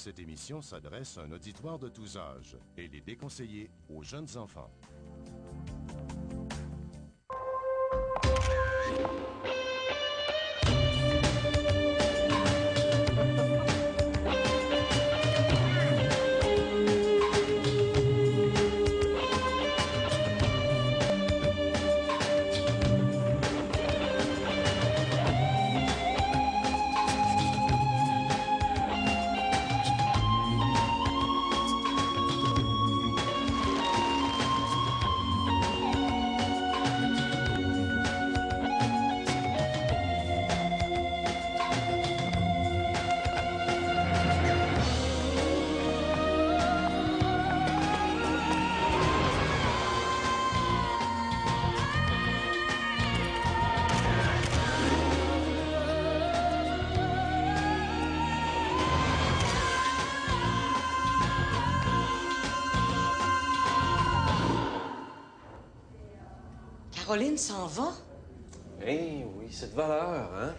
Cette émission s'adresse à un auditoire de tous âges et est déconseillée aux jeunes enfants. Caroline s'en va? Eh oui, c'est de valeur, hein?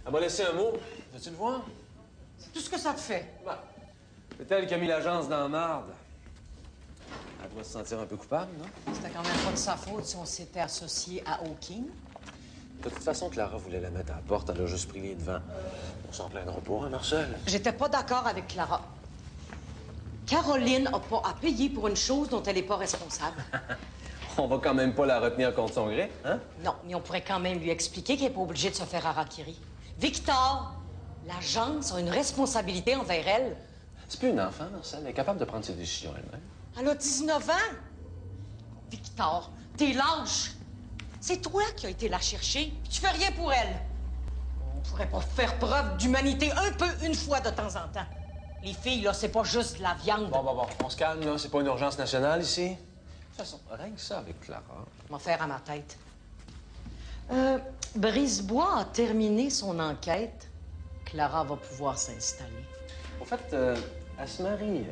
Elle m'a laissé un mot. Veux-tu le voir? C'est tout ce que ça te fait. Bah, c'est elle qui a mis l'agence dans la marde. Elle doit se sentir un peu coupable, non? C'était quand même pas de sa faute si on s'était associé à Hawking. De toute façon, Clara voulait la mettre à la porte. Elle a juste pris les devants. On s'en plaindra pas, hein, Marcel? J'étais pas d'accord avec Clara. Caroline n'a pas à payer pour une chose dont elle n'est pas responsable. On va quand même pas la retenir contre son gré, hein? Non, mais on pourrait quand même lui expliquer qu'elle n'est pas obligée de se faire harakiri. Victor, l'agence a une responsabilité envers elle. C'est plus une enfant, Marcel. Elle est capable de prendre ses décisions elle-même. Elle a 19 ans. Victor, t'es lâche. C'est toi qui as été la chercher, puis tu fais rien pour elle. On pourrait pas faire preuve d'humanité un peu une fois de temps en temps. Les filles, là, c'est pas juste de la viande. Bon, on se calme, là. C'est pas une urgence nationale, ici. De toute façon, rien que ça avec Clara. Je m'en faire à ma tête. Brisebois a terminé son enquête. Clara va pouvoir s'installer. En fait, elle se marie.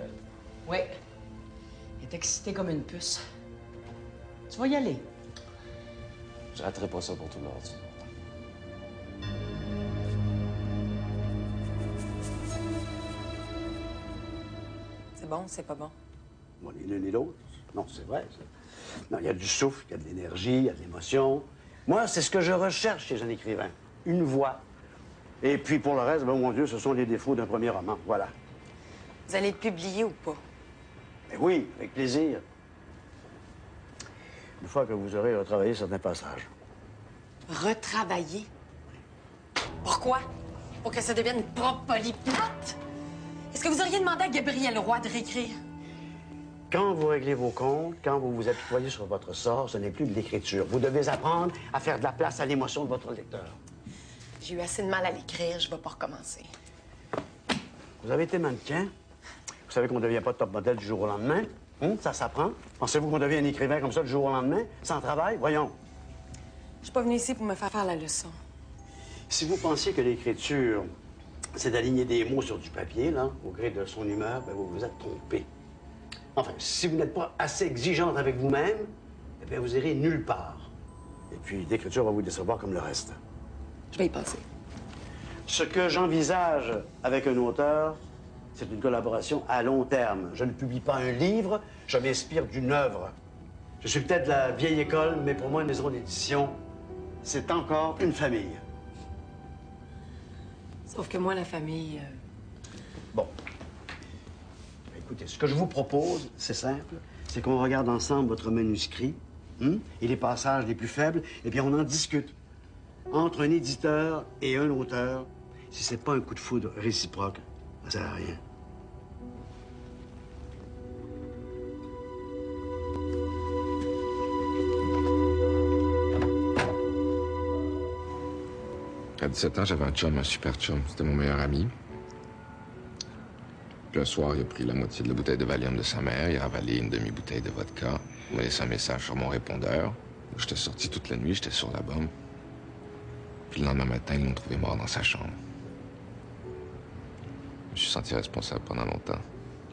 Oui. Elle est excitée comme une puce. Tu vas y aller. Je raterai pas ça pour tout le monde. C'est bon, c'est pas bon? Bon, ni l'un ni l'autre. Non, c'est vrai. Non, il y a du souffle, il y a de l'énergie, il y a de l'émotion. Moi, c'est ce que je recherche chez un écrivain. Une voix. Et puis, pour le reste, ben, mon Dieu, ce sont les défauts d'un premier roman. Voilà. Vous allez le publier ou pas? Mais oui, avec plaisir. Une fois que vous aurez retravaillé certains passages. Retravailler? Pourquoi? Pour que ça devienne une propre polyplotte? Est-ce que vous auriez demandé à Gabriel Roy de réécrire? Quand vous réglez vos comptes, quand vous vous apitoyez sur votre sort, ce n'est plus de l'écriture. Vous devez apprendre à faire de la place à l'émotion de votre lecteur. J'ai eu assez de mal à l'écrire, je vais pas recommencer. Vous avez été mannequin. Vous savez qu'on ne devient pas top modèle du jour au lendemain. Ça s'apprend. Pensez-vous qu'on devient un écrivain comme ça du jour au lendemain, sans travail? Voyons. Je suis pas venue ici pour me faire la leçon. Si vous pensiez que l'écriture, c'est d'aligner des mots sur du papier, là, au gré de son humeur, ben vous vous êtes trompé. Enfin, si vous n'êtes pas assez exigeante avec vous-même, eh bien, vous irez nulle part. Et puis, l'écriture va vous décevoir comme le reste. Je vais y penser. Ce que j'envisage avec un auteur, c'est une collaboration à long terme. Je ne publie pas un livre, je m'inspire d'une œuvre. Je suis peut-être de la vieille école, mais pour moi, une maison d'édition, c'est encore une famille. Sauf que moi, la famille... Bon. Écoutez, ce que je vous propose, c'est simple, c'est qu'on regarde ensemble votre manuscrit, et les passages les plus faibles, et bien on en discute. Entre un éditeur et un auteur, si c'est pas un coup de foudre réciproque, ça sert à rien. À 17 ans, j'avais un chum, un super chum. C'était mon meilleur ami. Puis un soir, il a pris la moitié de la bouteille de Valium de sa mère, il a avalé une demi-bouteille de vodka, il m'a laissé un message sur mon répondeur. J'étais sorti toute la nuit, j'étais sur la bombe. Puis le lendemain matin, ils l'ont trouvé mort dans sa chambre. Je me suis senti responsable pendant longtemps.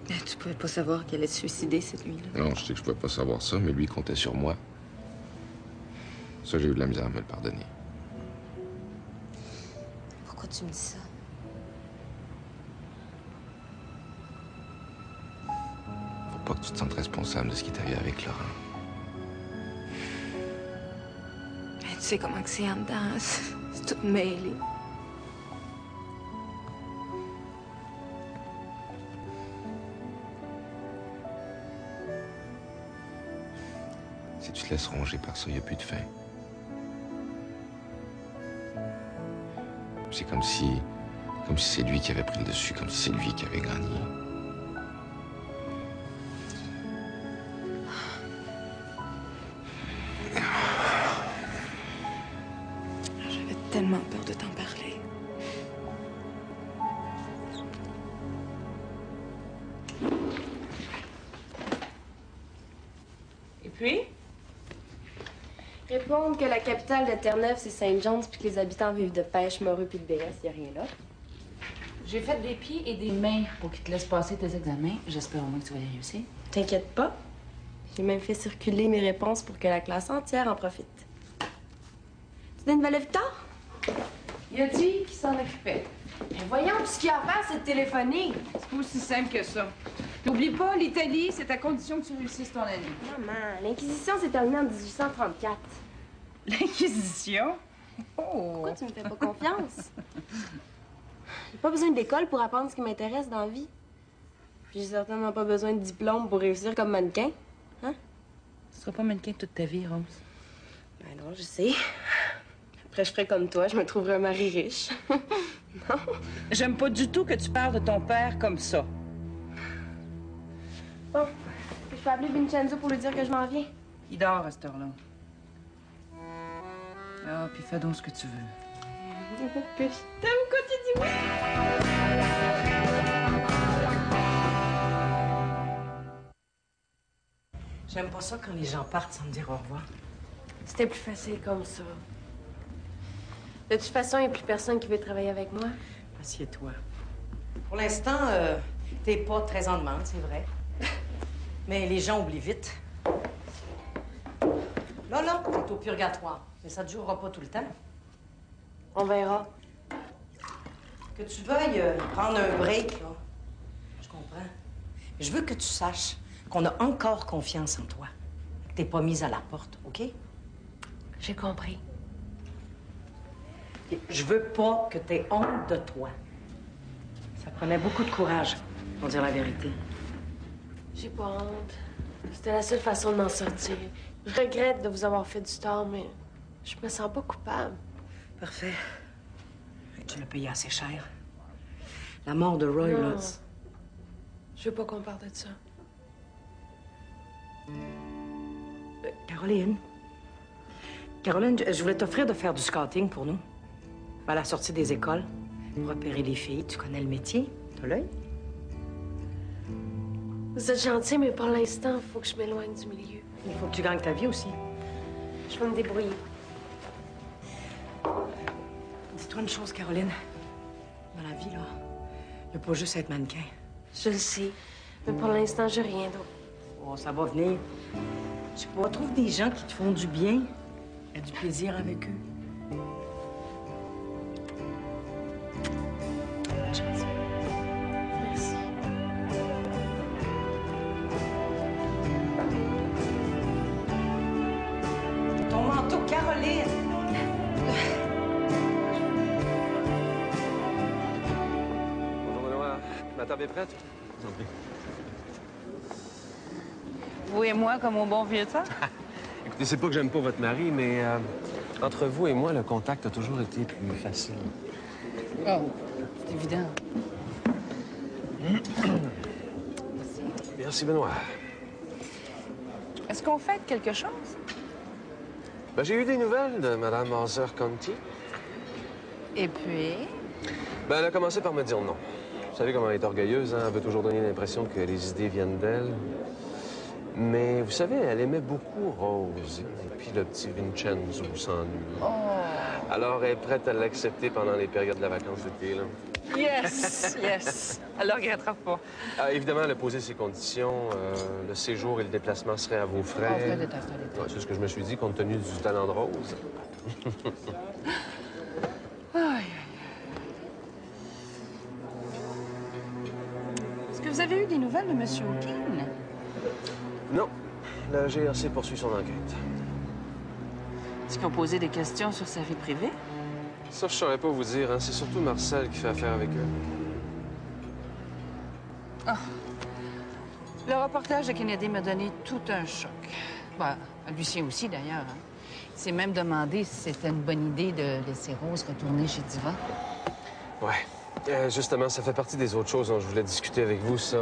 Tu pouvais pas savoir qu'elle allait se suicider cette nuit-là. Non, je sais que je pouvais pas savoir ça, mais lui il comptait sur moi. Ça, j'ai eu de la misère à me le pardonner. Pourquoi tu me dis ça? pas que tu te sentes responsable de ce qui est arrivé avec Laurent. Tu sais comment que c'est en dedans. C'est tout mêlé. Si tu te laisses ronger par ça, il n'y a plus de fin. C'est comme si c'est lui qui avait pris le dessus, comme si c'est lui qui avait gagné. J'avais tellement peur de t'en parler. Et puis? Répondre que la capitale de Terre-Neuve, c'est Saint-John's, puis que les habitants vivent de pêche, morue puis de BS, y a rien là. J'ai fait des pieds et des mains pour qu'ils te laissent passer tes examens. J'espère au moins que tu vas y réussir. T'inquiète pas. J'ai même fait circuler mes réponses pour que la classe entière en profite. Tu donnes une nouvelle, Victor? Il a dit qu'il s'en occupait. Mais voyons, tout ce qu'il y a à faire, c'est de téléphoner. C'est pas aussi simple que ça. N'oublie pas, l'Italie, c'est à condition que tu réussisses ton année. Maman, l'Inquisition s'est terminée en 1834. L'Inquisition? Oh! Pourquoi tu me fais pas confiance? J'ai pas besoin d'école pour apprendre ce qui m'intéresse dans la vie. Puis j'ai certainement pas besoin de diplôme pour réussir comme mannequin. Hein? Tu seras pas mannequin toute ta vie, Rose. Ben non, je sais. Après, je ferai comme toi, je me trouverai un mari riche. Non? J'aime pas du tout que tu parles de ton père comme ça. Bon, je peux appeler Vincenzo pour lui dire que je m'en viens. Il dort à cette heure-là. Ah, puis fais donc ce que tu veux. Un peu plus. T'aimes quand tu dis oui? J'aime pas ça quand les gens partent sans me dire au revoir. C'était plus facile comme ça. De toute façon, il n'y a plus personne qui veut travailler avec moi. Assieds-toi. Pour l'instant, t'es pas très en demande, c'est vrai. Mais les gens oublient vite. Là, t'es au purgatoire. Mais ça ne durera pas tout le temps. On verra. Que tu veuilles prendre un break, là. Je comprends. Mais je veux que tu saches qu'on a encore confiance en toi. Que t'es pas mise à la porte, OK? J'ai compris. Et je veux pas que t'aies honte de toi. Ça prenait beaucoup de courage, pour dire la vérité. J'ai pas honte. C'était la seule façon de m'en sortir. Je regrette de vous avoir fait du tort, mais je me sens pas coupable. Parfait. Tu l'as payé assez cher. La mort de Roy, Non. là. Je veux pas qu'on parle de ça. Caroline. Caroline, je voulais t'offrir de faire du scouting pour nous. À la sortie des écoles. Pour repérer les filles. Tu connais le métier. T'as l'œil. Vous êtes gentil, mais pour l'instant, il faut que je m'éloigne du milieu. Il faut que tu gagnes ta vie aussi. Je vais me débrouiller. Dis-toi une chose, Caroline. Dans la vie, là, il n'y a pas juste être mannequin. Je le sais, mais pour l'instant, j'ai rien d'autre. Oh, ça va venir. Tu sais pas, trouve des gens qui te font du bien. Il y a du plaisir avec eux. Bonne chance. Merci. Ton manteau, Caroline! Bonjour, Benoît. Ma table est prête? Vous en prie. Vous et moi, comme au bon vieux temps? Écoutez, c'est pas que j'aime pas votre mari, mais entre vous et moi, le contact a toujours été plus facile. Oh, c'est évident. Merci, Benoît. Est-ce qu'on fait quelque chose? Ben, j'ai eu des nouvelles de Mme Arthur Conti. Et puis? Ben, elle a commencé par me dire non. Vous savez comment elle est orgueilleuse, hein? Elle veut toujours donner l'impression que les idées viennent d'elle. Mais vous savez, elle aimait beaucoup Rose. Et puis le petit Vincenzo s'ennuie. Oh! Alors, elle est prête à l'accepter pendant les périodes de la vacance d'été, là. Yes! Yes! Elle le regrettera pas. Ah, évidemment, elle a posé ses conditions. Le séjour et le déplacement seraient à vos frais. On ferait des tasses de l'été. Ouais, c'est ce que je me suis dit, compte tenu du talent de Rose. Aïe, aïe, aïe. Est-ce que vous avez eu des nouvelles de M. O'Keefe? Non. La GRC poursuit son enquête. Est-ce qu'ils ont posé des questions sur sa vie privée? Ça, je saurais pas vous dire. Hein. C'est surtout Marcel qui fait affaire avec eux. Ah. Le reportage de Kennedy m'a donné tout un choc. Ben, Lucien aussi, d'ailleurs. Hein. Il s'est même demandé si c'était une bonne idée de laisser Rose retourner chez Diva. Ouais. Justement, ça fait partie des autres choses dont je voulais discuter avec vous, ça.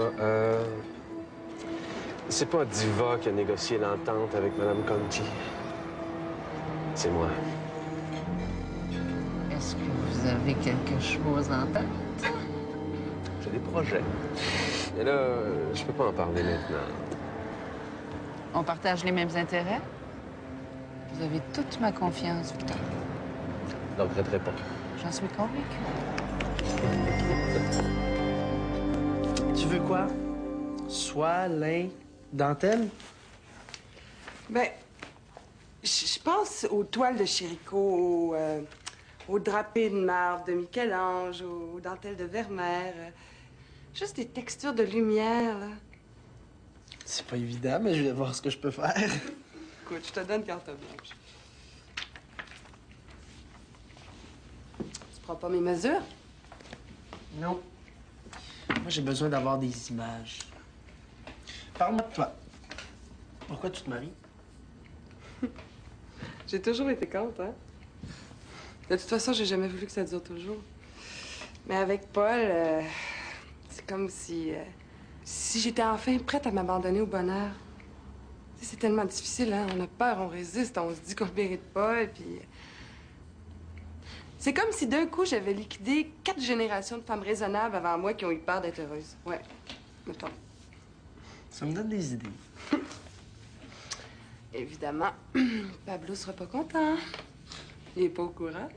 C'est pas Diva qui a négocié l'entente avec Mme Conti. C'est moi. Est-ce que vous avez quelque chose en tête? J'ai des projets. Mais là, je peux pas en parler maintenant. On partage les mêmes intérêts? Vous avez toute ma confiance, Victor. Je ne regretterai pas. J'en suis convaincue. Tu veux quoi? Soie, lin, dentelle? Ben, je pense aux toiles de Chérico, aux drapés de marbre de Michel-Ange, aux dentelles de Vermeer. Juste des textures de lumière, là. C'est pas évident, mais je vais voir ce que je peux faire. Écoute, je te donne carte blanche. Tu prends pas mes mesures? Non. Moi, j'ai besoin d'avoir des images. Parle-moi de toi. Pourquoi tu te maries? J'ai toujours été contre, hein? De toute façon, j'ai jamais voulu que ça dure toujours. Mais avec Paul, c'est comme si j'étais enfin prête à m'abandonner au bonheur. Tu sais, c'est tellement difficile, hein? On a peur, on résiste, on se dit qu'on ne mérite pas, et puis... C'est comme si d'un coup, j'avais liquidé 4 générations de femmes raisonnables avant moi qui ont eu peur d'être heureuses. Ouais, mettons. Ça me donne des idées. Évidemment, Pablo sera pas content. Il est pas au courant.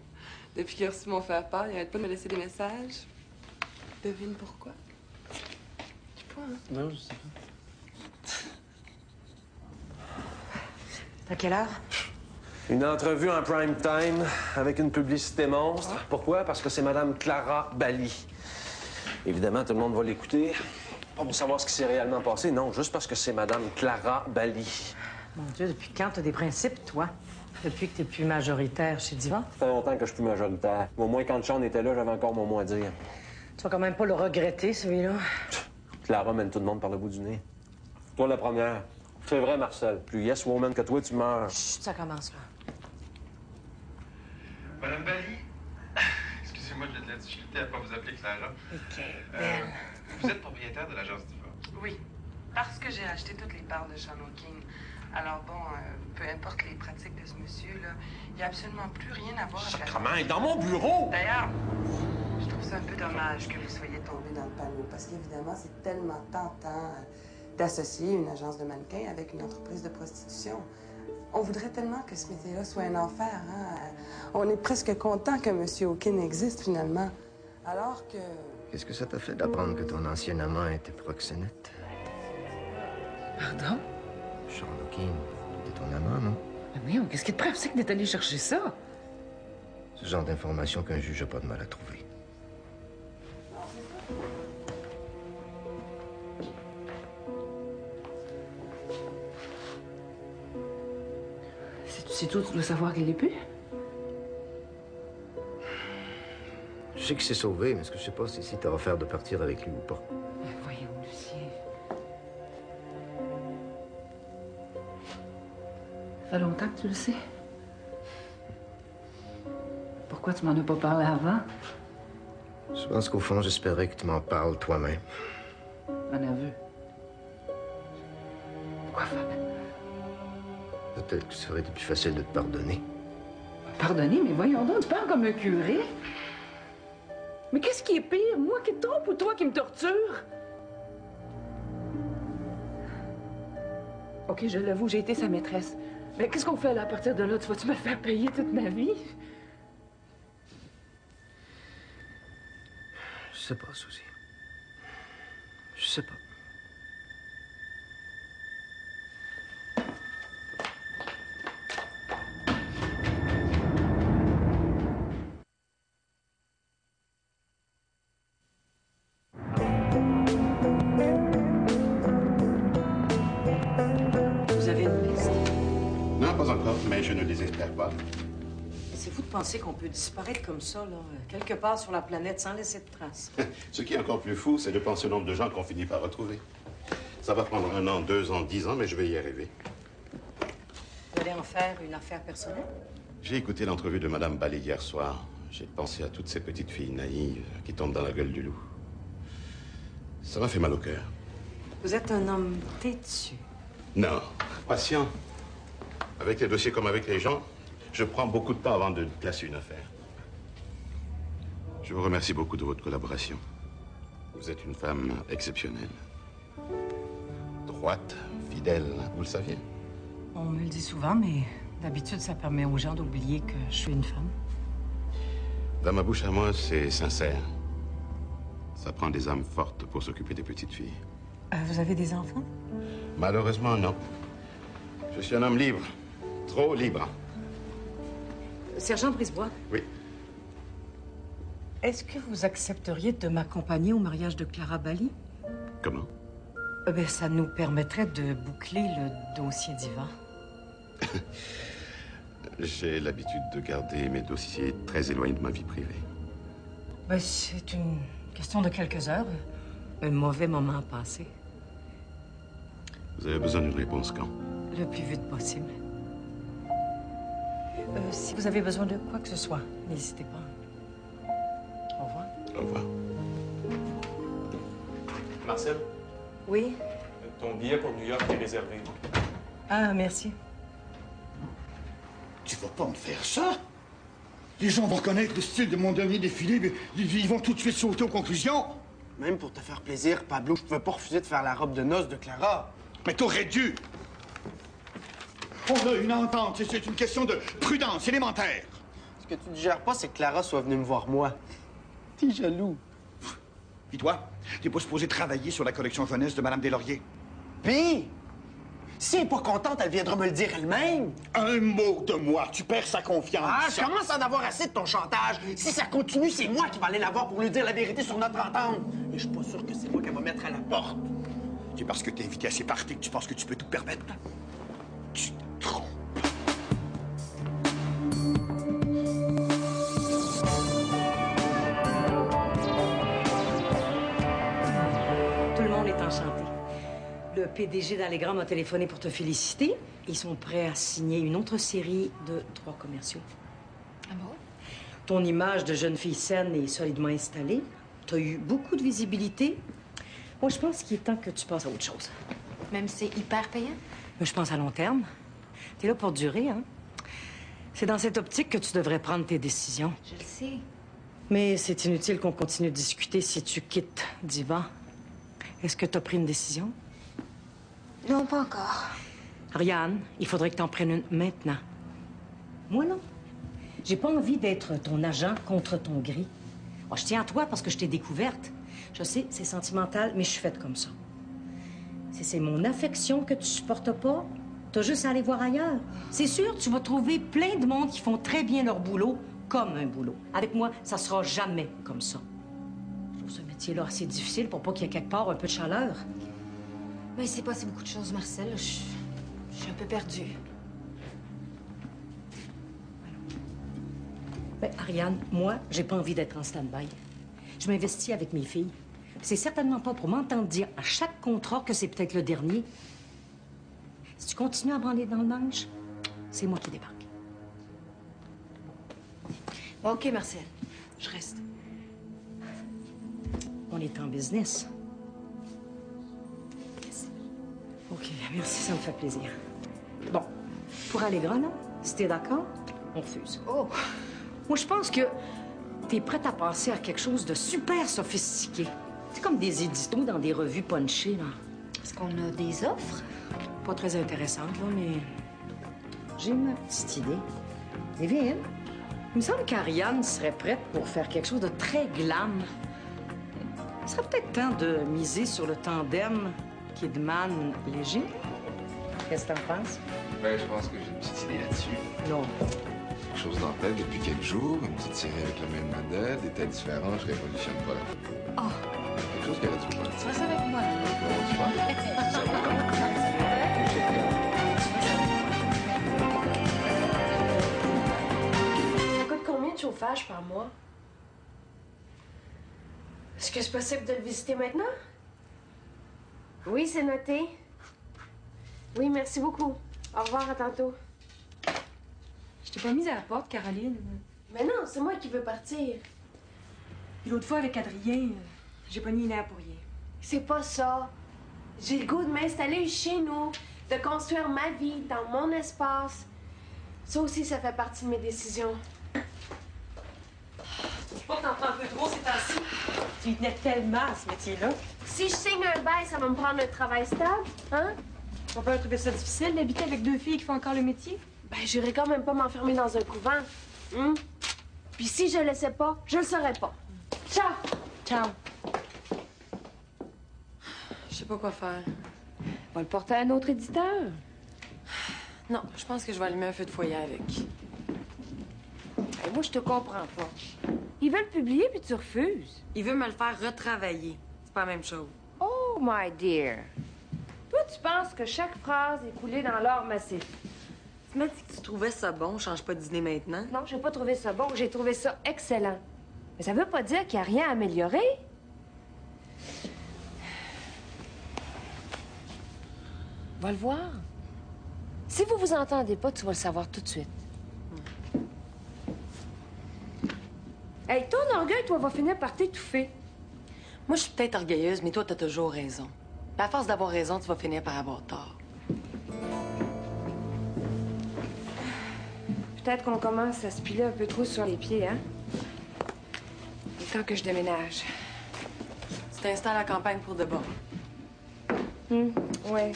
Depuis qu'il a reçu mon faire-part, il arrête pas de me laisser des messages. Devine pourquoi? Je sais pas, hein? Non, je sais pas. À quelle heure? Une entrevue en prime time avec une publicité monstre. Pourquoi? Parce que c'est Mme Clara Bally. Évidemment, tout le monde va l'écouter. Pas pour savoir ce qui s'est réellement passé, non, juste parce que c'est Mme Clara Bally. Mon Dieu, depuis quand t'as des principes, toi? Depuis que t'es plus majoritaire chez Divan? Ça fait longtemps que je suis plus majoritaire. Au moins, quand Sean était là, j'avais encore mon mot à dire. Tu vas quand même pas le regretter, celui-là. Clara mène tout le monde par le bout du nez. Toi, la première. C'est vrai, Marcel. Plus yes woman que toi, tu meurs. Chut, ça commence, là. Madame Bally, excusez-moi, j'ai de la difficulté à pas vous appeler Clara. OK, Vous êtes propriétaire de l'agence Diva? Oui, parce que j'ai acheté toutes les parts de Sean O'Keefe. Alors bon, peu importe les pratiques de ce monsieur-là, il n'y a absolument plus rien à voir avec... Sacrement, il est dans mon bureau! D'ailleurs, je trouve ça un peu dommage que vous soyez tombé dans le panneau, parce qu'évidemment, c'est tellement tentant d'associer une agence de mannequins avec une entreprise de prostitution. On voudrait tellement que ce métier-là soit un enfer, hein? On est presque content que M. O'Keefe existe, finalement. Alors que... Qu'est-ce que ça t'a fait d'apprendre que ton ancien amant était proxénète? Pardon? Sean O'Keefe, c'était ton amant, non? Mais voyons, qu'est-ce qui te prend? C'est que d'être allé chercher ça? Ce genre d'information qu'un juge n'a pas de mal à trouver. C'est tout, tu dois savoir qu'il est plus? Je sais qu'il s'est sauvé, mais ce que je sais pas, c'est si t'as offert de partir avec lui ou pas. Voyons, Lucien. Ça fait longtemps que tu le sais. Pourquoi tu m'en as pas parlé avant? Je pense qu'au fond, j'espérais que tu m'en parles toi-même. Un aveu. Pourquoi faire? Peut-être que ça aurait été plus facile de te pardonner. Pardonnez, mais voyons donc, tu parles comme un curé. Mais qu'est-ce qui est pire, moi qui te trompe ou toi qui me torture? OK, je l'avoue, j'ai été sa maîtresse. Mais qu'est-ce qu'on fait là à partir de là? Tu vas-tu me faire payer toute ma vie? Je sais pas, Suzy. Je sais pas. faire quoi? C'est fou de penser qu'on peut disparaître comme ça, là, quelque part sur la planète, sans laisser de traces. Ce qui est encore plus fou, c'est de penser au nombre de gens qu'on finit par retrouver. Ça va prendre 1 an, 2 ans, 10 ans, mais je vais y arriver. Vous allez en faire une affaire personnelle? J'ai écouté l'entrevue de Madame Bally hier soir. J'ai pensé à toutes ces petites filles naïves qui tombent dans la gueule du loup. Ça m'a fait mal au cœur. Vous êtes un homme têtu. Non, patient. Avec les dossiers comme avec les gens, je prends beaucoup de temps avant de classer une affaire. Je vous remercie beaucoup de votre collaboration. Vous êtes une femme exceptionnelle. Droite, fidèle, vous le saviez? On me le dit souvent, mais d'habitude, ça permet aux gens d'oublier que je suis une femme. Dans ma bouche à moi, c'est sincère. Ça prend des âmes fortes pour s'occuper des petites filles. Vous avez des enfants? Malheureusement, non. Je suis un homme libre. Trop libre. Sergent Brisebois? Oui. Est-ce que vous accepteriez de m'accompagner au mariage de Clara Bally? Comment? Ben, ça nous permettrait de boucler le dossier d'Ivan. J'ai l'habitude de garder mes dossiers très éloignés de ma vie privée. Ben, c'est une question de quelques heures. Un mauvais moment à passer. Vous avez besoin d'une réponse quand? Le plus vite possible. Si vous avez besoin de quoi que ce soit, n'hésitez pas. Au revoir. Au revoir. Marcel, Oui? ton billet pour New York est réservé. Ah, merci. Tu vas pas me faire ça? Les gens vont connaître le style de mon dernier défilé, mais ils vont tout de suite sauter aux conclusions. Même pour te faire plaisir, Pablo, je pouvais pas refuser de faire la robe de noces de Clara. Mais t'aurais dû! On a une entente, c'est une question de prudence élémentaire. Ce que tu digères pas, c'est que Clara soit venue me voir moi. T'es jaloux. Et toi, t'es pas supposé travailler sur la collection jeunesse de Madame Deslauriers? Pis, si elle est pas contente, elle viendra me le dire elle-même. Un mot de moi, tu perds sa confiance. Ah, je commence à en avoir assez de ton chantage. Si ça continue, c'est moi qui vais aller la voir pour lui dire la vérité sur notre entente. Et je suis pas sûr que c'est moi qu'elle va mettre à la porte. C'est parce que t'es invité à ces parties que tu penses que tu peux tout permettre? Tu te trompes. Tout le monde est enchanté. Le PDG d'Allegra m'a téléphoné pour te féliciter. Ils sont prêts à signer une autre série de 3 commerciaux. Ah bon? Ton image de jeune fille saine est solidement installée. Tu as eu beaucoup de visibilité. Moi, je pense qu'il est temps que tu passes à autre chose. Même si c'est hyper payant? Mais je pense à long terme. T'es là pour durer, hein? C'est dans cette optique que tu devrais prendre tes décisions. Je le sais. Mais c'est inutile qu'on continue de discuter si tu quittes Diva. Est-ce que tu as pris une décision? Non, pas encore. Ariane, il faudrait que tu en prennes une maintenant. Moi, non. J'ai pas envie d'être ton agent contre ton gré. Oh, je tiens à toi parce que je t'ai découverte. Je sais, c'est sentimental, mais je suis faite comme ça. Si c'est mon affection que tu supportes pas, t'as juste à aller voir ailleurs. C'est sûr, tu vas trouver plein de monde qui font très bien leur boulot, comme un boulot. Avec moi, ça sera jamais comme ça. Je trouve ce métier-là assez difficile pour pas qu'il y ait quelque part un peu de chaleur. Mais il s'est passé beaucoup de choses, Marcel. Je suis un peu perdue. Ben, Ariane, moi, j'ai pas envie d'être en stand-by. Je m'investis avec mes filles. C'est certainement pas pour m'entendre dire à chaque contrat que c'est peut-être le dernier. Si tu continues à branler dans le manche, c'est moi qui débarque. Bon, OK, Marcel. Je reste. On est en business. Merci. OK, merci, ça me fait plaisir. Bon, pour Allegra, là, si t'es d'accord, on refuse. Oh! Moi, je pense que t'es prête à passer à quelque chose de super sophistiqué. C'est comme des éditos dans des revues punchées, là. Est-ce qu'on a des offres? Pas très intéressantes, là, mais j'ai ma petite idée. Et viens, il me semble qu'Ariane serait prête pour faire quelque chose de très glam. Il serait peut-être temps de miser sur le tandem Kidman-Léger. Qu'est-ce que t'en penses? Ben, je pense que j'ai une petite idée là-dessus. Non. Quelque chose dans la tête depuis quelques jours, une petite série avec le même modèle, des têtes différentes, je révolutionne pas la photo. Oh! Quelque chose qui aurait dû pas. Tu restes avec moi. Bon, tu vois? Ça va. pages par mois. Est-ce que c'est possible de le visiter maintenant? Oui, c'est noté. Oui, merci beaucoup. Au revoir, à tantôt. Je t'ai pas mise à la porte, Caroline. Mais non, c'est moi qui veux partir. Puis l'autre fois, avec Adrien, j'ai pas ni l'air pour rien. C'est pas ça. J'ai le goût de m'installer chez nous, de construire ma vie dans mon espace. Ça aussi, ça fait partie de mes décisions. Je sais pas que t'en prends un peu trop ces temps-ci. Tu y tenais tellement à ce métier-là. Si je signe un bail, ça va me prendre un travail stable, hein? On peut trouver ça difficile d'habiter avec 2 filles qui font encore le métier? Ben, j'irai quand même pas m'enfermer dans un couvent. Puis si je le sais pas, je le saurai pas. Ciao! Ciao. Je sais pas quoi faire. Va le porter à un autre éditeur. Non, je pense que je vais allumer un feu de foyer avec. Et moi, je te comprends pas. Ils veulent publier, puis tu refuses. Il veut me le faire retravailler. C'est pas la même chose. Oh, my dear. Toi, tu penses que chaque phrase est coulée dans l'or massif. Tu m'as dit que tu trouvais ça bon, change pas d'idée maintenant. Non, j'ai pas trouvé ça bon, j'ai trouvé ça excellent. Mais ça veut pas dire qu'il y a rien à améliorer. Va le voir. Si vous vous entendez pas, tu vas le savoir tout de suite. Hey, ton orgueil, toi, va finir par t'étouffer. Moi, je suis peut-être orgueilleuse, mais toi, t'as toujours raison. Puis à force d'avoir raison, tu vas finir par avoir tort. Peut-être qu'on commence à se piler un peu trop sur les pieds, hein? Il est temps que je déménage. Tu t'installes à la campagne pour de bon. Ouais.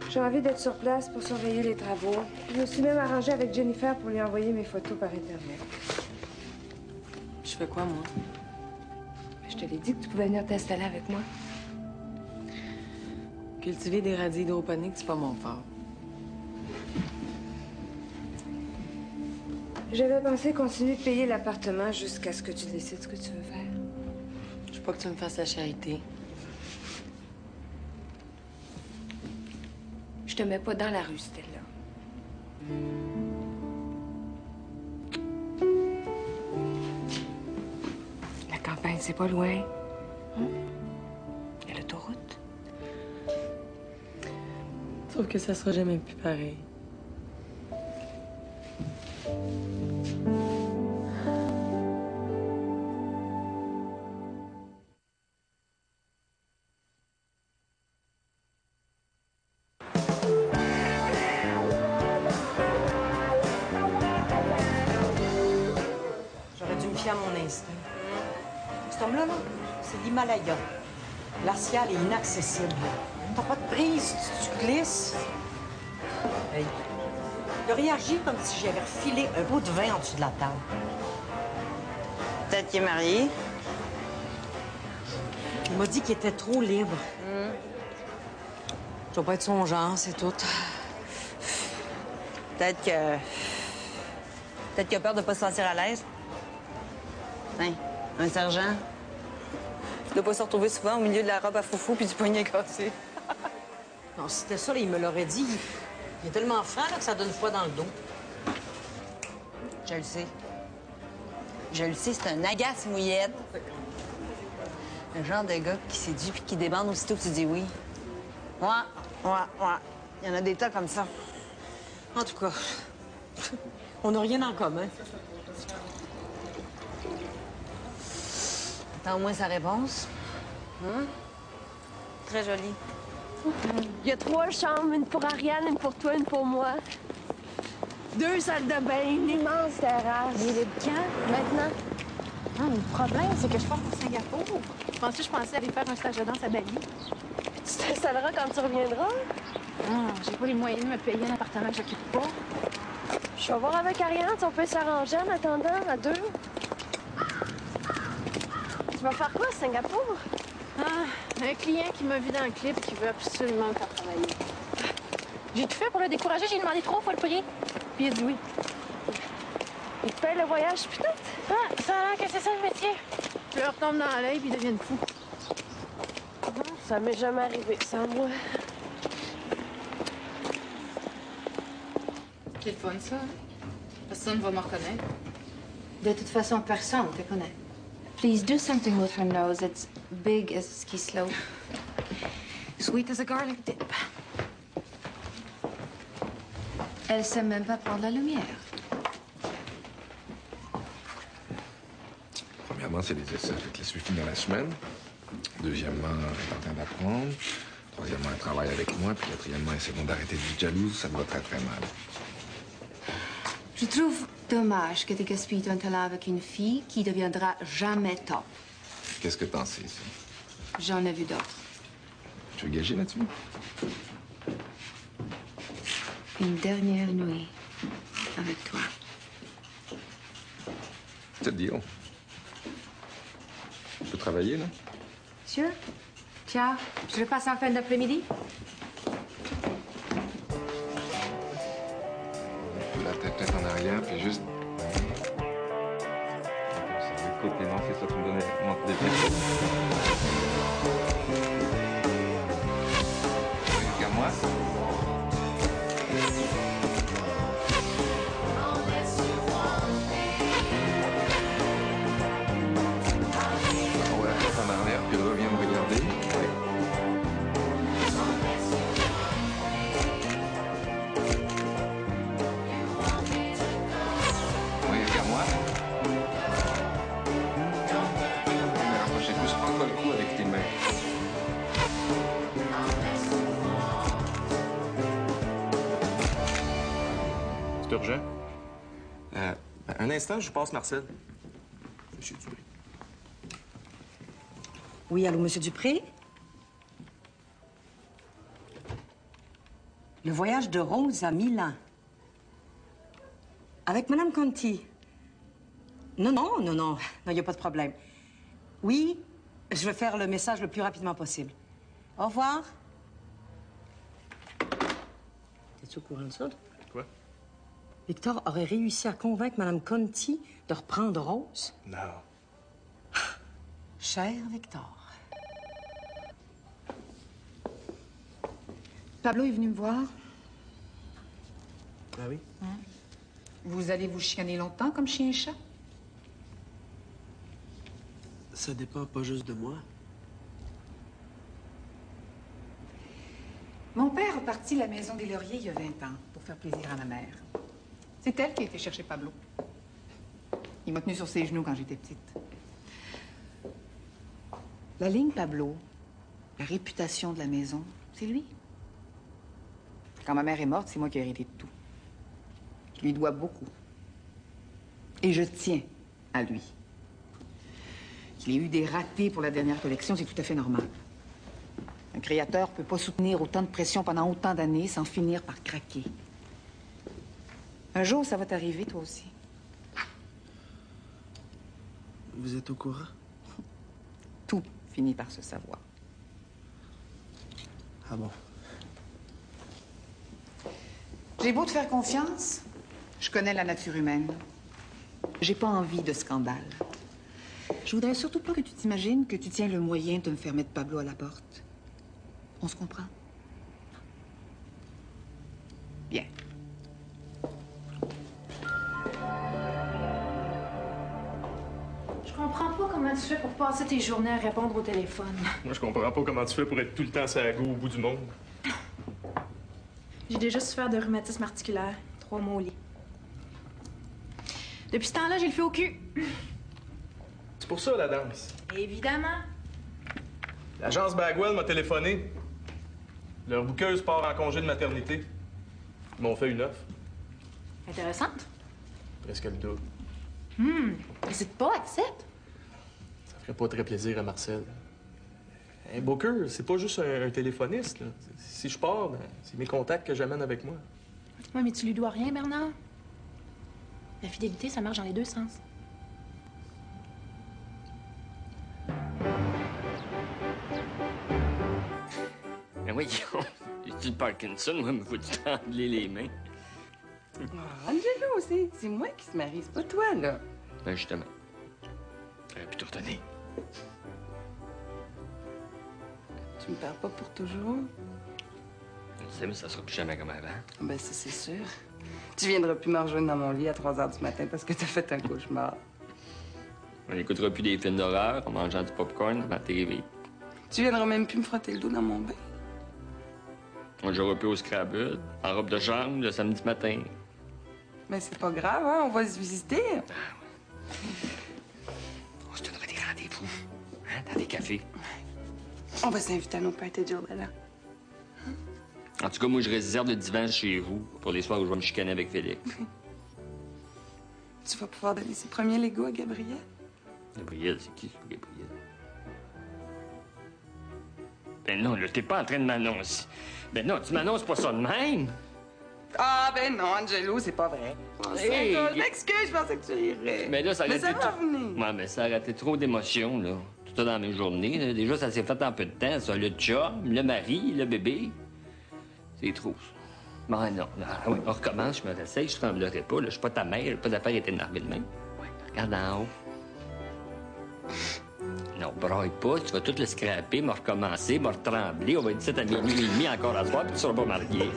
J'ai envie d'être sur place pour surveiller les travaux. Je me suis même arrangée avec Jennifer pour lui envoyer mes photos par Internet. Je fais quoi, moi? Je te l'ai dit que tu pouvais venir t'installer avec moi. Cultiver des radis hydroponiques, c'est pas mon fort. J'avais pensé continuer de payer l'appartement jusqu'à ce que tu décides ce que tu veux faire. Je veux pas que tu me fasses la charité. Je te mets pas dans la rue, Stella. La campagne, c'est pas loin. Il y a l'autoroute. Sauf que ça sera jamais plus pareil. J'aurais dû me fier à mon instinct. Cet homme-là, là, c'est l'Himalaya. Glacial et inaccessible. T'as pas de prise, tu glisses. Hey. Il a réagi comme si j'avais refilé un pot de vin en dessous de la table. Peut-être qu'il est marié. Il m'a dit qu'il était trop libre. Ça doit pas être son genre, c'est tout. Peut-être qu'il a peur de pas se sentir à l'aise. Hein, un sergent. Il doit pas se retrouver souvent au milieu de la robe à foufou puis du poignet cassé. Non, si c'était ça, là, il me l'aurait dit. Il est tellement franc là, que ça donne froid dans le dos. Je le sais. Je le sais, c'est un agace mouillette. Le genre de gars qui séduit puis qui débande aussitôt que tu dis oui. Ouais. Il y en a des tas comme ça. En tout cas, on n'a rien en commun. T'as au moins sa réponse. Très jolie. Il y a 3 chambres, une pour Ariane, une pour toi, une pour moi. 2 salles de bain, une immense terrasse. Il est quand, maintenant? Non, le problème, c'est que je pars pour Singapour. Je pensais aller faire un stage de danse à Bali. Tu t'installeras quand tu reviendras? Non, j'ai pas les moyens de me payer un appartement que j'occupe pas. Je vais voir avec Ariane si on peut s'arranger en attendant, à 2. Tu vas faire quoi à Singapour? Un client qui m'a vu dans le clip qui veut absolument me faire travailler. J'ai tout fait pour le décourager. J'ai demandé 3 fois le prix. Puis il a dit oui. Il te paye le voyage, putain? Ça a l'air que c'est ça le métier. Je leur tombe dans l'œil puis ils deviennent fous. Ça m'est jamais arrivé, sans moi. C'est le fun, ça. Personne ne va me reconnaître. De toute façon, personne te connaît. Please do something with her nose. It's big as a ski slope. Sweet as a garlic dip. Elle sait même pas prendre la lumière. Premièrement, c'est des essais avec les suivis dans la semaine. Deuxièmement, elle est en train d'apprendre. Troisièmement, elle travaille avec moi. Puis quatrièmement, elle essaie d'arrêter d'être jalouse. Ça me va très, très mal. Je trouve dommage que tu gaspilles ton talent avec une fille qui deviendra jamais top. Qu'est-ce que t'en sais, ici? J'en ai vu d'autres. Tu veux gager là-dessus? Une dernière nuit avec toi. C'est le deal. Tu peux travailler, là? Sûr? Ciao. Je passe en fin d'après-midi. La tête en arrière, puis juste... Le côté, non, c'est ça, tu me donnais... Non, des pieds. Regarde-moi. En arrière, puis reviens me regarder. Oui. Oui, regarde-moi. Mais rapprochez plus, prends pas le coup avec tes mains. C'est urgent? Un instant, je vous passe Marcel. Monsieur Dupré. Oui, allô, Monsieur Dupré? Le voyage de Rose à Milan. Avec Madame Conti. Non, il n'y a pas de problème. Oui, je vais faire le message le plus rapidement possible. Au revoir. T'es-tu au courant de ça? Quoi? Victor aurait réussi à convaincre Madame Conti de reprendre Rose? Non. Cher Victor. Pablo est venu me voir. Ah oui? Hein? Vous allez vous chicaner longtemps comme chien et chat? Ça dépend pas juste de moi. Mon père a parti la maison des Lauriers il y a 20 ans pour faire plaisir à ma mère. C'est elle qui a été chercher Pablo. Il m'a tenu sur ses genoux quand j'étais petite. La ligne Pablo, la réputation de la maison, c'est lui. Quand ma mère est morte, c'est moi qui ai hérité de tout. Je lui dois beaucoup. Et je tiens à lui. Qu'il ait eu des ratés pour la dernière collection, c'est tout à fait normal. Un créateur peut pas soutenir autant de pression pendant autant d'années sans finir par craquer. Un jour, ça va t'arriver, toi aussi. Vous êtes au courant? Tout finit par se savoir. Ah bon? J'ai beau te faire confiance, je connais la nature humaine. J'ai pas envie de scandale. Je voudrais surtout pas que tu t'imagines que tu tiens le moyen de me faire mettre Pablo à la porte. On se comprend? Bien. Je comprends pas comment tu fais pour passer tes journées à répondre au téléphone. Moi, je comprends pas comment tu fais pour être tout le temps sur la go au bout du monde. J'ai déjà souffert de rhumatisme articulaire. 3 mois au lit. Depuis ce temps-là, j'ai le feu au cul. C'est pour ça, la danse. Évidemment. L'agence Bagwell m'a téléphoné. Leur bouqueuse part en congé de maternité. Ils m'ont fait une offre. Intéressante. Presque le double. N'hésite pas, accepte. Ça ferait pas très plaisir à Marcel. Un booker, c'est pas juste un téléphoniste, là. Si je pars, ben, c'est mes contacts que j'amène avec moi. Ouais, mais tu lui dois rien, Bernard. La fidélité, ça marche dans les deux sens. Mais voyons, j'ai le Parkinson, moi, me faut du trembler les mains. Angelo aussi. C'est moi qui se marie, c'est pas toi, là. Ben, justement. J'aurais pu te retenir. Tu me perds pas pour toujours? Je sais, mais ça sera plus jamais comme avant. Ben, ça, c'est sûr. Tu viendras plus me rejoindre dans mon lit à 3 h du matin parce que t'as fait un cauchemar. On n'écoutera plus des films d'horreur en mangeant du popcorn devant la TV. Tu viendras même plus me frotter le dos dans mon bain. On jouera plus au Scrabble, en robe de chambre, le samedi matin. Mais c'est pas grave, hein? On va se visiter. On se donnera des rendez-vous, hein, dans des cafés. On va s'inviter à nos parties de jour de l'an. En tout cas, moi, je réserve le divan chez vous pour les soirs où je vais me chicaner avec Félix. Tu vas pouvoir donner ses premiers Legos à Gabriel. Gabriel, c'est qui, ça, Gabriel? Ben non, là, t'es pas en train de m'annoncer. Ben non, tu m'annonces pas ça de même. Ah, ben non, Angelo, c'est pas vrai. Hey, Je m'excuse, je pensais que tu rirais. Mais là, ça aurait Mais ça été va venir. Ouais, mais ça aurait été trop d'émotions, là. Tout ça dans mes journées, là. Déjà, ça s'est fait en peu de temps, ça. Le chum, le mari, le bébé. C'est trop, ça. Ben non. Ah oui, on recommence, je me réessaye, je tremblerai pas, là. Je suis pas ta mère, pas d'affaire est énervée de même. Ouais, regarde en haut. Non, braille pas, tu vas tout le scraper, me recommencer, me retrembler. On va être 7 à minuit et demi encore à soir, puis tu seras pas marié.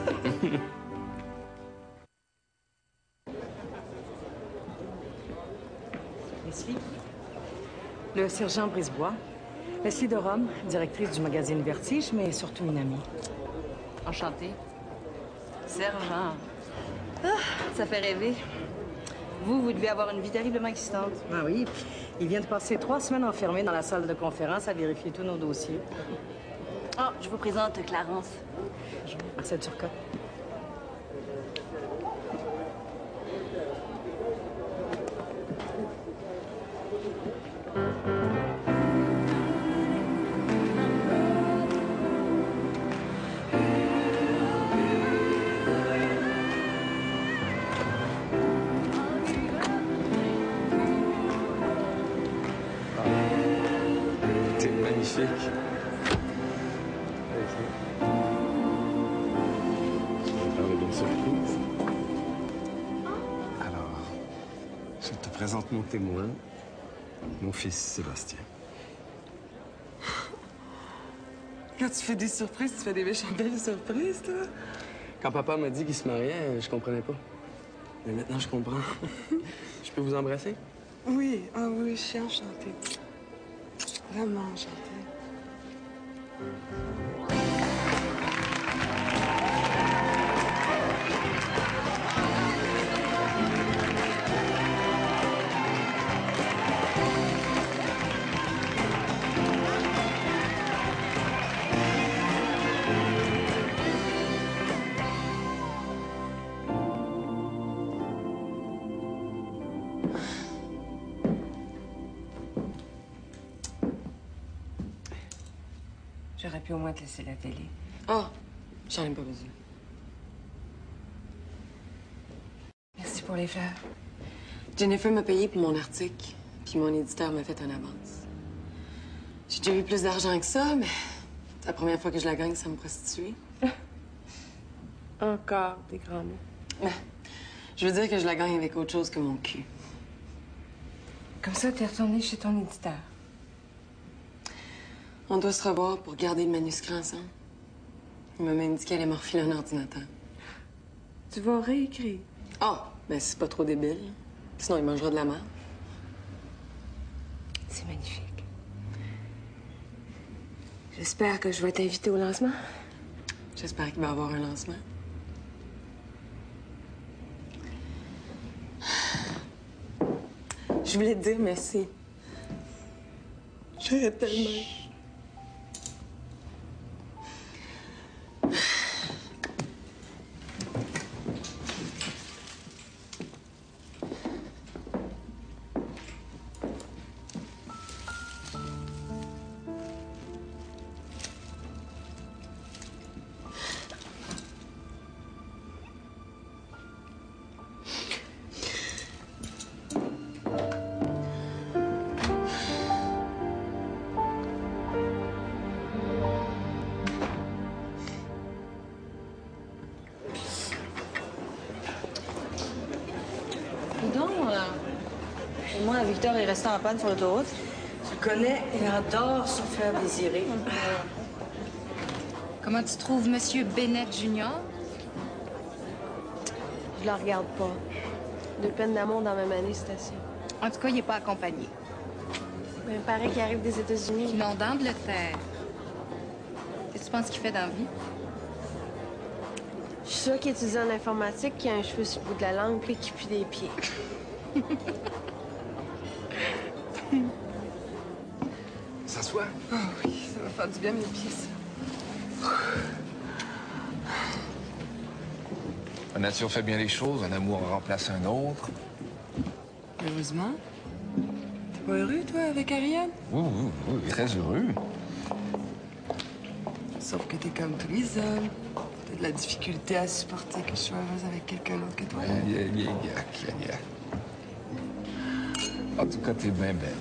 Leslie. Le sergent Brisebois. Leslie de Rome, directrice du magazine Vertige, mais surtout une amie. Enchantée. Sergent. Ah, ça fait rêver. Vous devez avoir une vie terriblement excitante. Ah oui, il vient de passer 3 semaines enfermé dans la salle de conférence à vérifier tous nos dossiers. Ah, je vous présente Clarence. Bonjour. Marcel Turcotte. T'es magnifique. Je vais faire une bonne surprise. Alors, je te présente mon témoin, mon fils Sébastien. Quand tu fais des surprises, tu fais des méchantes belles surprises, toi. Quand papa m'a dit qu'il se mariait, je comprenais pas. Mais maintenant, je comprends. Je peux vous embrasser? Oui, ah oui, je suis enchantée. Vraiment enchantée. J'aurais pu au moins te laisser la télé. Oh, j'en ai pas besoin. Merci pour les fleurs. Jennifer m'a payé pour mon article, puis mon éditeur m'a fait une avance. J'ai déjà eu plus d'argent que ça, mais c'est la première fois que je la gagne sans me prostituer. Encore des grands mots. Ben, je veux dire que je la gagne avec autre chose que mon cul. Comme ça, t'es retournée chez ton éditeur. On doit se revoir pour garder le manuscrit ensemble. Il m'a même dit qu'elle allait me refiler un ordinateur. Tu vas réécrire. Ah, ben c'est pas trop débile. Sinon, il mangera de la merde. C'est magnifique. J'espère que je vais t'inviter au lancement. J'espère qu'il va y avoir un lancement. Je voulais te dire merci. J'aurais tellement... Moi, Victor est resté en panne sur l'autoroute. Tu le connais, il adore se faire désirer. Comment tu trouves Monsieur Bennett Jr.? Je la regarde pas. Deux peines d'amour dans la même année, c'est assez. En tout cas, il n'est pas accompagné. Un parent qui arrive des États-Unis. Non, d'Angleterre. Qu'est-ce que tu penses qu'il fait dans la vie? Je suis sûre qu'il étudie en informatique, qu'il a un cheveu sur le bout de la langue, puis qu'il pue des pieds. S'assoit. Oh oui, ça va faire du bien mes pieds, ça. La nature fait bien les choses, un amour remplace un autre. Heureusement. T'es pas heureux, toi, avec Ariane? Oui, très heureux. Sauf que t'es comme tous les hommes. T'as de la difficulté à supporter que je sois heureuse avec quelqu'un d'autre que toi. En tout cas, t'es bien belle.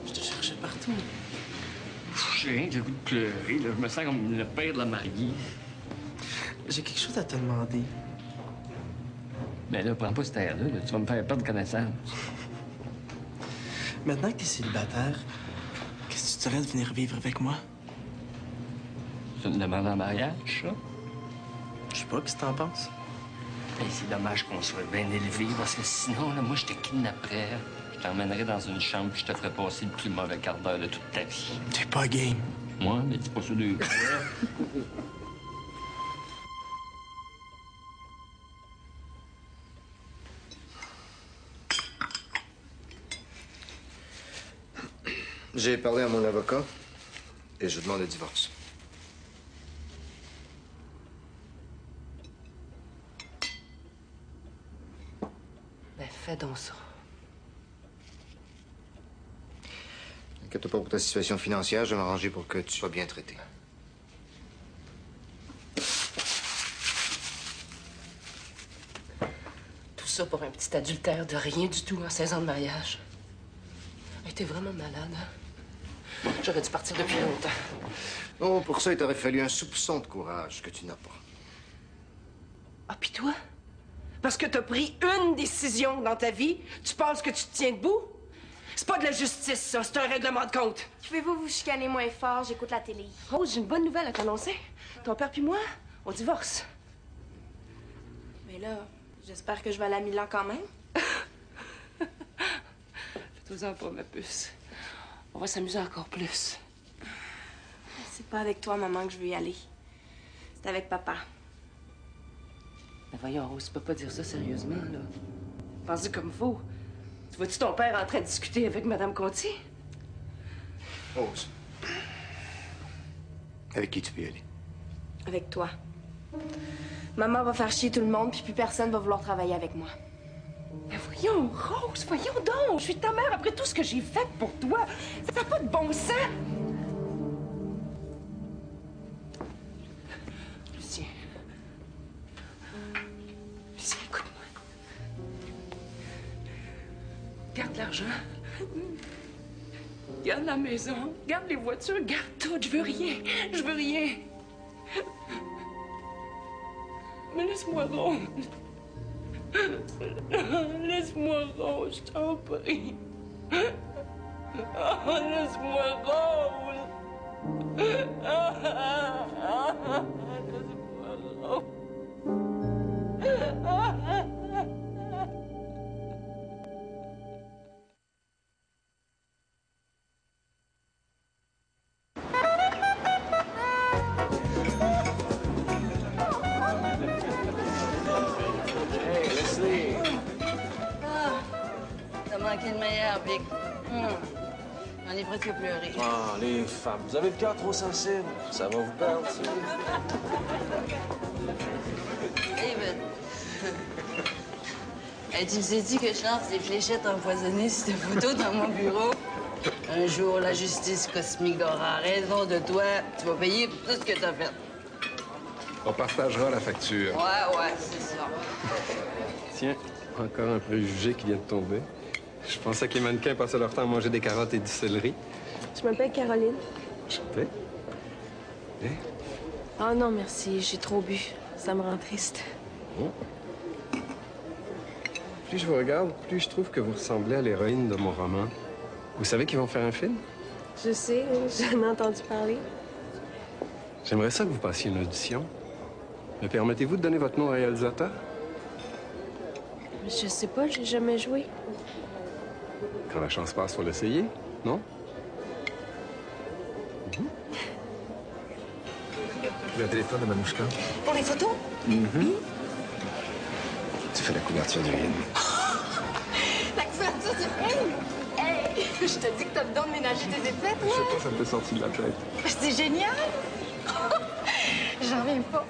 Je te cherchais partout. J'ai rien que le goût de pleurer, là. Je me sens comme le père de la mariée. J'ai quelque chose à te demander. Ben là, prends pas cet air-là, là. Tu vas me faire perdre connaissance. Maintenant que t'es célibataire, qu'est-ce que tu dirais de venir vivre avec moi? C'est une demande en mariage, ça? Je sais pas, qu'est-ce que t'en penses? Ben, c'est dommage qu'on soit bien élevés, parce que sinon, là, moi, je te kidnapperais. Je t'emmènerais dans une chambre puis je te ferais passer le plus mauvais quart d'heure de toute ta vie. T'es pas game. Moi, mais dis pas ça de... J'ai parlé à mon avocat et je demande le divorce. Ben, fais donc ça. Inquiète-toi pas pour ta situation financière, je vais m'arranger pour que tu sois bien traité. Tout ça pour un petit adultère de rien du tout en 16 ans de mariage. Hey, t'es vraiment malade, hein? J'aurais dû partir depuis longtemps. Oh, pour ça, il t'aurait fallu un soupçon de courage que tu n'as pas. Ah, puis toi? Parce que t'as pris une décision dans ta vie, tu penses que tu te tiens debout? C'est pas de la justice, ça. C'est un règlement de compte. Pouvez-vous vous chicaner moins fort? J'écoute la télé. Rose, j'ai une bonne nouvelle à t'annoncer. Ton père puis moi, on divorce. Mais là, j'espère que je vais aller à Milan quand même. Fais-toi-en pas, ma puce. On va s'amuser encore plus. C'est pas avec toi, maman, que je veux y aller. C'est avec papa. Mais voyons, Rose, tu peux pas dire ça sérieusement, là. Pense-y comme faut. Tu vois-tu ton père en train de discuter avec Madame Conti? Rose. Avec qui tu peux y aller? Avec toi. Maman va faire chier tout le monde, puis plus personne va vouloir travailler avec moi. Mais voyons, Rose, voyons donc. Je suis ta mère après tout ce que j'ai fait pour toi. Ça n'a pas de bon sens. Lucien. Lucien, écoute-moi. Garde l'argent. Garde la maison. Garde les voitures. Garde tout. Je veux rien. Je veux rien. Mais laisse-moi Rose. Laisse-moi Rose, je t'en prie. Oh, laisse-moi Rose. Laisse-moi Rose. Hey, Leslie! Ah, t'as manqué le meilleur, Vic. J'en ai presque pleuré. Ah, les femmes, vous avez le cœur trop sensible. Ça va vous perdre, ça. David. Hey, tu sais-tu que je lance des fléchettes empoisonnées sur tes photos dans mon bureau? Un jour, la justice cosmique aura raison de toi. Tu vas payer pour tout ce que t'as fait. On partagera la facture. Ouais, c'est ça. Tiens, encore un préjugé qui vient de tomber. Je pensais que les mannequins passaient leur temps à manger des carottes et du céleri. Je m'appelle Caroline. Chanté. Hein? Oh non, merci. J'ai trop bu. Ça me rend triste. Oh. Plus je vous regarde, plus je trouve que vous ressemblez à l'héroïne de mon roman. Vous savez qu'ils vont faire un film? Je sais, j'en ai entendu parler. J'aimerais ça que vous passiez une audition. Me permettez-vous de donner votre nom au réalisateur? Je sais pas, j'ai jamais joué. Quand la chance passe, faut l'essayer, non? Le téléphone de Manouchka. Pour les photos? Tu fais la couverture du film. La couverture du film? Hey! Je te dis que t'as le don de ménager tes effets, toi! Je sais pas, ça me fait sortir de la tête. C'est génial! J'en reviens pas.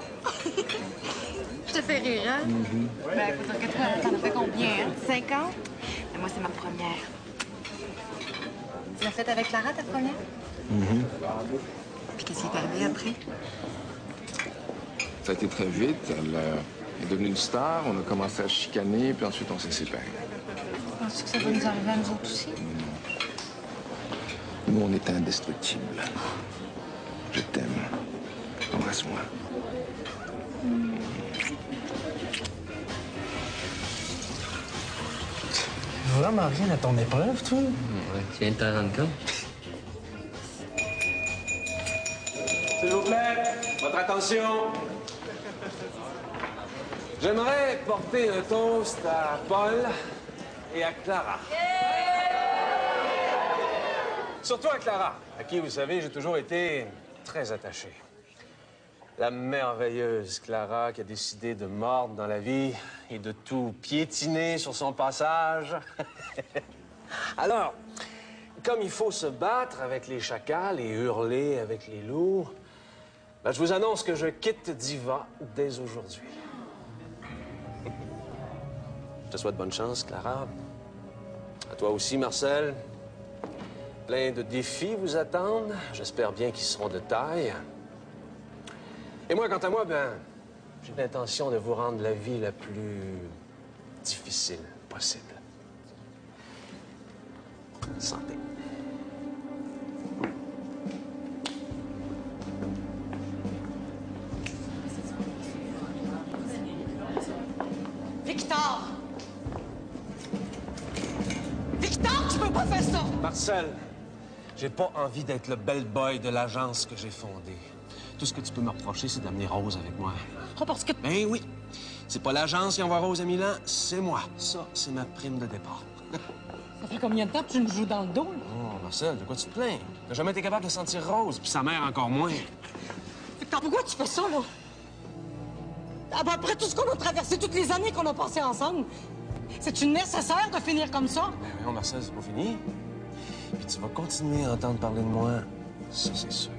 Je te fais rire, hein? Ben, faut dire que toi, t'en as fait combien, hein? 50? Mais moi, c'est ma première. Tu l'as faite avec Clara, ta première? Puis qu'est-ce qui est arrivé après? Ça a été très vite. Elle est devenue une star. On a commencé à chicaner, puis ensuite on s'est séparés. Penses-tu que ça va nous arriver à nous autres aussi? Nous, on est indestructibles. Je t'aime. Embrasse-moi. Vraiment rien à ton épreuve, toi? Ouais, tu viens de t'en rendre compte? S'il vous plaît, votre attention. J'aimerais porter un toast à Paul et à Clara. Surtout à Clara, à qui, vous savez, j'ai toujours été très attaché. La merveilleuse Clara qui a décidé de mordre dans la vie et de tout piétiner sur son passage. Alors, comme il faut se battre avec les chacals et hurler avec les loups, ben, je vous annonce que je quitte Diva dès aujourd'hui. Je te souhaite bonne chance, Clara. À toi aussi, Marcel. Plein de défis vous attendent. J'espère bien qu'ils seront de taille. Et moi, quant à moi, ben, j'ai l'intention de vous rendre la vie la plus difficile possible. Santé. Victor! Victor, tu peux pas faire ça! Marcel, j'ai pas envie d'être le bel boy de l'agence que j'ai fondée. Tout ce que tu peux me reprocher, c'est d'amener Rose avec moi. Oh, parce que... Ben oui. C'est pas l'agence qui envoie Rose à Milan, c'est moi. Ça, c'est ma prime de départ. Ça fait combien de temps que tu nous joues dans le dos, là? Oh, Marcel, de quoi tu te plains? T'as jamais été capable de sentir Rose, puis sa mère encore moins. Victor, pourquoi tu fais ça, là? Ah, ben, après tout ce qu'on a traversé, toutes les années qu'on a passées ensemble, c'est-tu nécessaire de finir comme ça? Ben non, Marcel, c'est pas fini. Puis tu vas continuer à entendre parler de moi, ça, c'est sûr.